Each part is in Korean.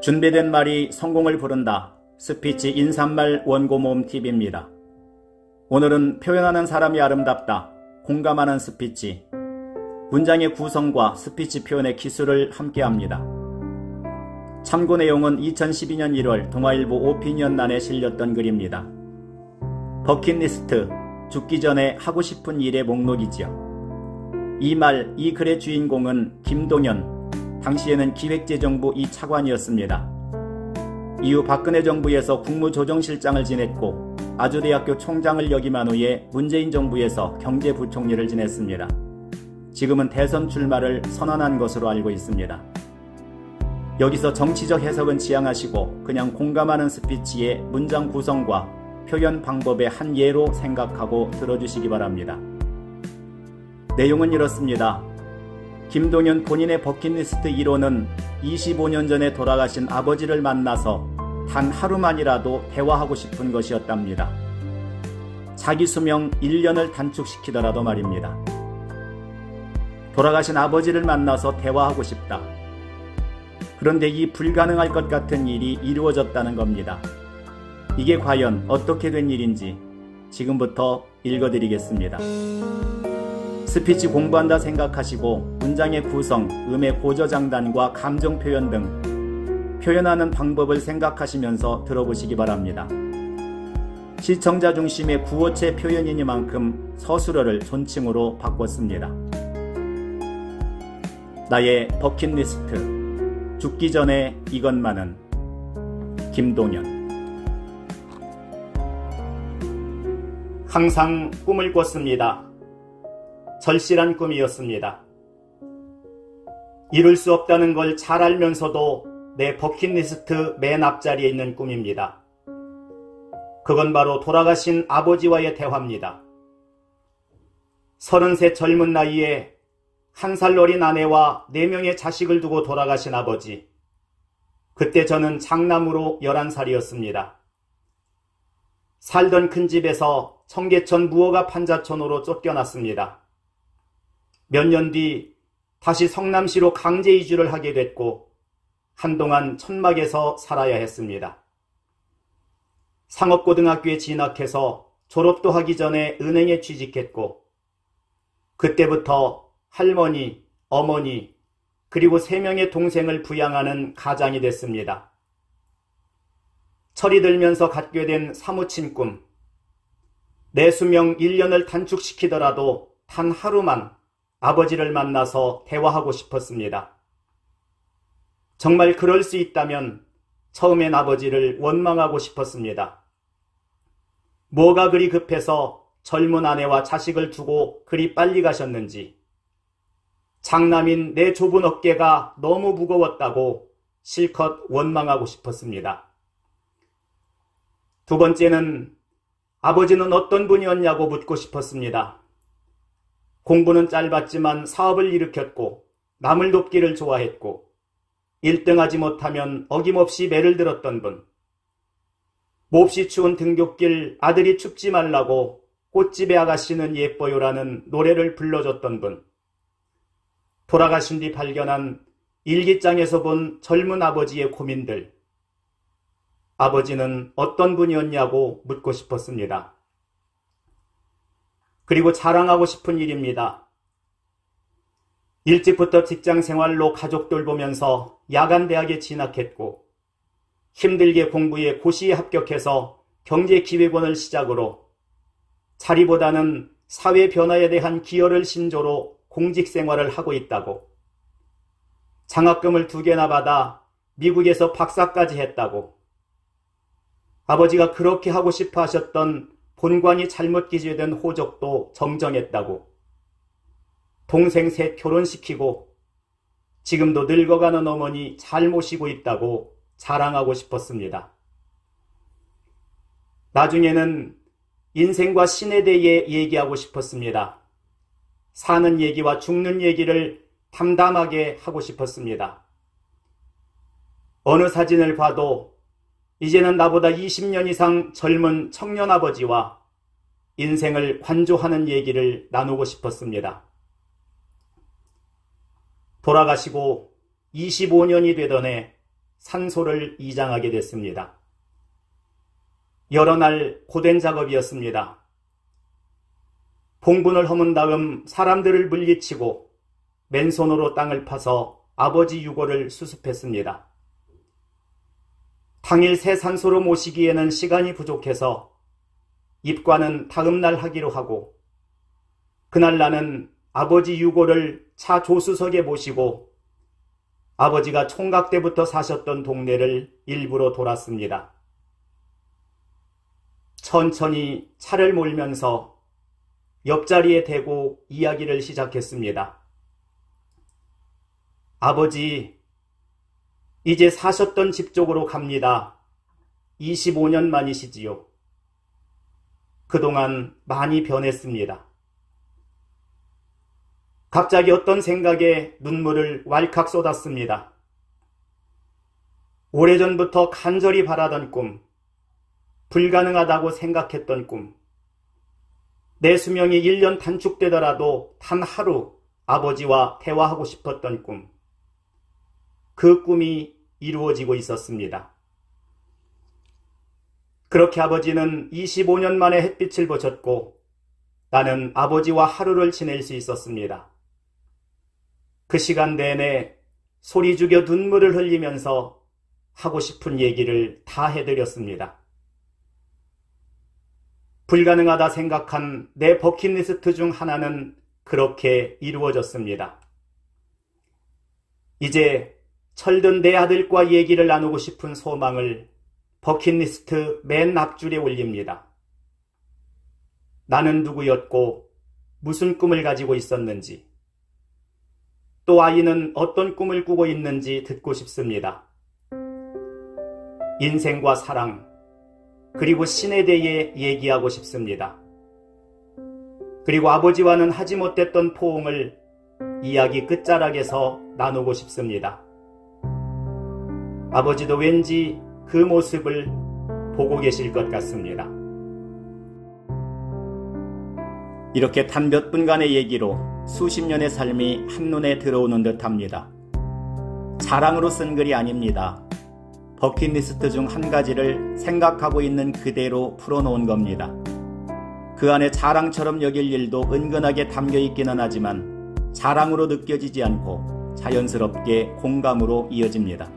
준비된 말이 성공을 부른다. 스피치 인사말 원고 모음 팁입니다. 오늘은 표현하는 사람이 아름답다. 공감하는 스피치. 문장의 구성과 스피치 표현의 기술을 함께합니다. 참고 내용은 2012년 1월 동아일보 오피니언란에 실렸던 글입니다. 버킷리스트, 죽기 전에 하고 싶은 일의 목록이지요. 이 글의 주인공은 김동연, 당시에는 기획재정부 이 차관이었습니다. 이후 박근혜 정부에서 국무조정실장을 지냈고 아주대학교 총장을 역임한 후에 문재인 정부에서 경제부총리를 지냈습니다. 지금은 대선 출마를 선언한 것으로 알고 있습니다. 여기서 정치적 해석은 지양하시고 그냥 공감하는 스피치의 문장 구성과 표현 방법의 한 예로 생각하고 들어주시기 바랍니다. 내용은 이렇습니다. 김동연 본인의 버킷리스트 1호는 25년 전에 돌아가신 아버지를 만나서 단 하루만이라도 대화하고 싶은 것이었답니다. 자기 수명 1년을 단축시키더라도 말입니다. 돌아가신 아버지를 만나서 대화하고 싶다. 그런데 이 불가능할 것 같은 일이 이루어졌다는 겁니다. 이게 과연 어떻게 된 일인지 지금부터 읽어드리겠습니다. 스피치 공부한다 생각하시고 문장의 구성, 음의 고저장단과 감정 표현 등 표현하는 방법을 생각하시면서 들어보시기 바랍니다. 시청자 중심의 구어체 표현이니만큼 서술어를 존칭으로 바꿨습니다. 나의 버킷리스트, 죽기 전에 이것만은. 김동연. 항상 꿈을 꿨습니다. 절실한 꿈이었습니다. 이룰 수 없다는 걸 잘 알면서도 내 버킷리스트 맨 앞자리에 있는 꿈입니다. 그건 바로 돌아가신 아버지와의 대화입니다. 33 젊은 나이에 1살 어린 아내와 4명의 자식을 두고 돌아가신 아버지. 그때 저는 장남으로 11살이었습니다. 살던 큰 집에서 청계천 무허가 판자촌으로 쫓겨났습니다. 몇 년 뒤 다시 성남시로 강제 이주를 하게 됐고 한동안 천막에서 살아야 했습니다. 상업고등학교에 진학해서 졸업도 하기 전에 은행에 취직했고 그때부터 할머니, 어머니 그리고 3명의 동생을 부양하는 가장이 됐습니다. 철이 들면서 갖게 된 사무친 꿈. 내 수명 1년을 단축시키더라도 단 하루만 아버지를 만나서 대화하고 싶었습니다. 정말 그럴 수 있다면 처음엔 아버지를 원망하고 싶었습니다. 뭐가 그리 급해서 젊은 아내와 자식을 두고 그리 빨리 가셨는지, 장남인 내 좁은 어깨가 너무 무거웠다고 실컷 원망하고 싶었습니다. 두 번째는 아버지는 어떤 분이었냐고 묻고 싶었습니다. 공부는 짧았지만 사업을 일으켰고 남을 돕기를 좋아했고 1등하지 못하면 어김없이 매를 들었던 분. 몹시 추운 등굣길 아들이 춥지 말라고 꽃집의 아가씨는 예뻐요라는 노래를 불러줬던 분. 돌아가신 뒤 발견한 일기장에서 본 젊은 아버지의 고민들. 아버지는 어떤 분이었냐고 묻고 싶었습니다. 그리고 자랑하고 싶은 일입니다. 일찍부터 직장 생활로 가족 돌보면서 야간대학에 진학했고 힘들게 공부해 고시에 합격해서 경제기획원을 시작으로 자리보다는 사회 변화에 대한 기여를 신조로 공직 생활을 하고 있다고, 장학금을 2개나 받아 미국에서 박사까지 했다고, 아버지가 그렇게 하고 싶어 하셨던 본관이 잘못 기재된 호적도 정정했다고, 동생 셋 결혼시키고 지금도 늙어가는 어머니 잘 모시고 있다고 자랑하고 싶었습니다. 나중에는 인생과 신에 대해 얘기하고 싶었습니다. 사는 얘기와 죽는 얘기를 담담하게 하고 싶었습니다. 어느 사진을 봐도 이제는 나보다 20년 이상 젊은 청년 아버지와 인생을 관조하는 얘기를 나누고 싶었습니다. 돌아가시고 25년이 되던 해 산소를 이장하게 됐습니다. 여러 날 고된 작업이었습니다. 봉분을 허문 다음 사람들을 물리치고 맨손으로 땅을 파서 아버지 유골을 수습했습니다. 당일 새 산소로 모시기에는 시간이 부족해서 입관은 다음 날 하기로 하고, 그날 나는 아버지 유골을 차 조수석에 모시고 아버지가 총각 때부터 사셨던 동네를 일부러 돌았습니다. 천천히 차를 몰면서 옆자리에 대고 이야기를 시작했습니다. 아버지, 이제 사셨던 집 쪽으로 갑니다. 25년 만이시지요. 그동안 많이 변했습니다. 갑자기 어떤 생각에 눈물을 왈칵 쏟았습니다. 오래전부터 간절히 바라던 꿈, 불가능하다고 생각했던 꿈, 내 수명이 1년 단축되더라도 단 하루 아버지와 대화하고 싶었던 꿈, 그 꿈이 이루어지고 있었습니다. 그렇게 아버지는 25년 만에 햇빛을 보셨고 나는 아버지와 하루를 지낼 수 있었습니다. 그 시간 내내 소리 죽여 눈물을 흘리면서 하고 싶은 얘기를 다 해드렸습니다. 불가능하다 생각한 내 버킷리스트 중 하나는 그렇게 이루어졌습니다. 이제 철든 내 아들과 얘기를 나누고 싶은 소망을 버킷리스트 맨 앞줄에 올립니다. 나는 누구였고 무슨 꿈을 가지고 있었는지, 또 아이는 어떤 꿈을 꾸고 있는지 듣고 싶습니다. 인생과 사랑, 그리고 신에 대해 얘기하고 싶습니다. 그리고 아버지와는 하지 못했던 포옹을 이야기 끝자락에서 나누고 싶습니다. 아버지도 왠지 그 모습을 보고 계실 것 같습니다. 이렇게 단 몇 분간의 얘기로 수십 년의 삶이 한눈에 들어오는 듯합니다. 자랑으로 쓴 글이 아닙니다. 버킷리스트 중 한 가지를 생각하고 있는 그대로 풀어놓은 겁니다. 그 안에 자랑처럼 여길 일도 은근하게 담겨 있기는 하지만 자랑으로 느껴지지 않고 자연스럽게 공감으로 이어집니다.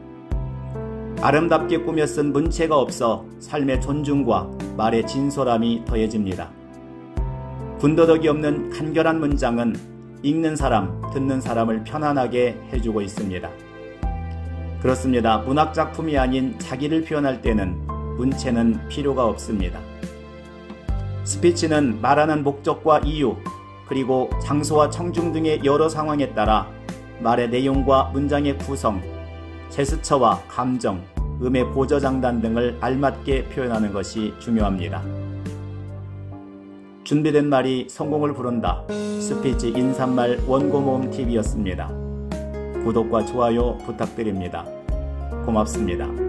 아름답게 꾸며 쓴 문체가 없어 삶의 존중과 말의 진솔함이 더해집니다. 군더더기 없는 간결한 문장은 읽는 사람, 듣는 사람을 편안하게 해주고 있습니다. 그렇습니다. 문학작품이 아닌 자기를 표현할 때는 문체는 필요가 없습니다. 스피치는 말하는 목적과 이유, 그리고 장소와 청중 등의 여러 상황에 따라 말의 내용과 문장의 구성, 제스처와 감정, 음의 고저장단 등을 알맞게 표현하는 것이 중요합니다. 준비된 말이 성공을 부른다. 스피치 인사말 원고모음 TV였습니다. 구독과 좋아요 부탁드립니다. 고맙습니다.